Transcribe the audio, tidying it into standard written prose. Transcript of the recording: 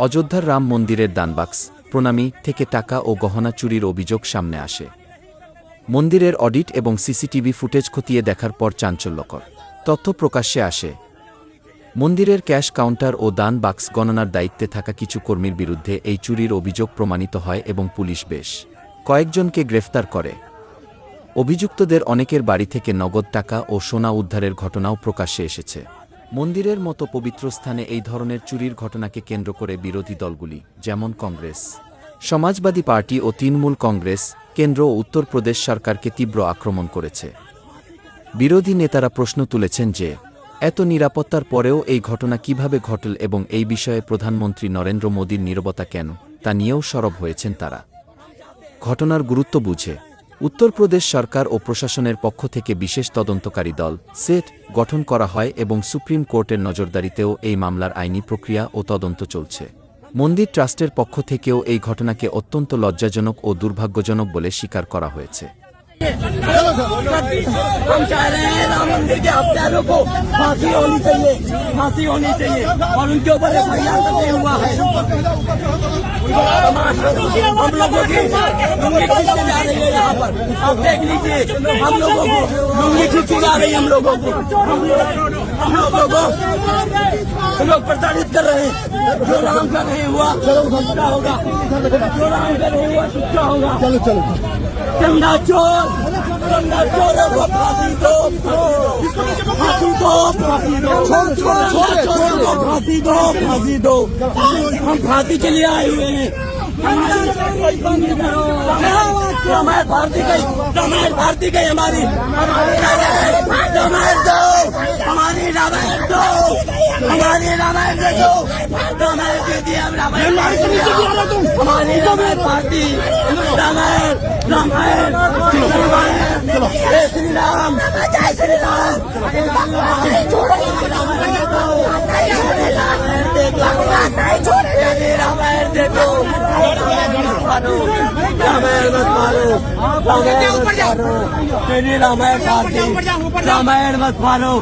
অযোধ্যার রাম মন্দিরের দানবাক্স প্রণামী থেকে টাকা ও গহনা চুরির অভিযোগ সামনে আসে। মন্দিরের অডিট এবং সিসিটিভি ফুটেজ খতিয়ে দেখার পর চাঞ্চল্যকর তথ্য প্রকাশ্যে আসে। মন্দিরের ক্যাশ কাউন্টার ও দান বাক্স গণনার দায়িত্বে থাকা কিছু কর্মীর বিরুদ্ধে এই চুরির অভিযোগ প্রমাণিত হয় এবং পুলিশ বেশ কয়েকজনকে গ্রেফতার করে। অভিযুক্তদের অনেকের বাড়ি থেকে নগদ টাকা ও সোনা উদ্ধারের ঘটনাও প্রকাশ্যে এসেছে। মন্দিরের মতো পবিত্র স্থানে এই ধরনের চুরির ঘটনাকে কেন্দ্র করে বিরোধী দলগুলি যেমন কংগ্রেস, সমাজবাদী পার্টি ও তৃণমূল কংগ্রেস কেন্দ্র ও উত্তরপ্রদেশ সরকারকে তীব্র আক্রমণ করেছে। বিরোধী নেতারা প্রশ্ন তুলেছেন যে এত নিরাপত্তার পরেও এই ঘটনা কিভাবে ঘটল এবং এই বিষয়ে প্রধানমন্ত্রী নরেন্দ্র মোদীর নীরবতা কেন, তা নিয়েও সরব হয়েছেন তারা। ঘটনার গুরুত্ব বুঝে উত্তরপ্রদেশ সরকার ও প্রশাসনের পক্ষ থেকে বিশেষ তদন্তকারী দল সেট গঠন করা হয় এবং সুপ্রিম কোর্টের নজরদারিতেও এই মামলার আইনি প্রক্রিয়া ও তদন্ত চলছে। মন্দির ট্রাস্টের পক্ষ থেকেও এই ঘটনাকে অত্যন্ত লজ্জাজনক ও দুর্ভাগ্যজনক বলে স্বীকার করা হয়েছে। हम चाह रहे हैं राम मंदिर के हत्यारों को फांसी होनी चाहिए और उनके ऊपर एफआईआर दर्ज हुआ है। हम लोगों की लुंगी खींचे जा रही है यहाँ पर, आप देख लीजिए। हम लोगों को लुंगी खींची जा रही है, हम लोगों को लोग प्रताड़ित कर रहे हैं। जो राम का नहीं हुआ उसका होगा, जो राम का नहीं हुआ उसका होगा। चलो चलो चंदा चोर को फांसी दो, फांसी दो, फांसी दो, फांसी दो। हम फांसी के लिए आए हुए हैं। रामायण भारती गई हमारी रामायण दो, हमारी रामायण दो, हमारी रामायण दे दो, रामायण दे दिया, रामायण हमारी रामायण भारती रामायण रामायण जय श्री राम, जय श्री राम। रामायण देखो, रामायण मत मारो, रामायण मत मारो, रामायण भारती, रामायण मत मारो,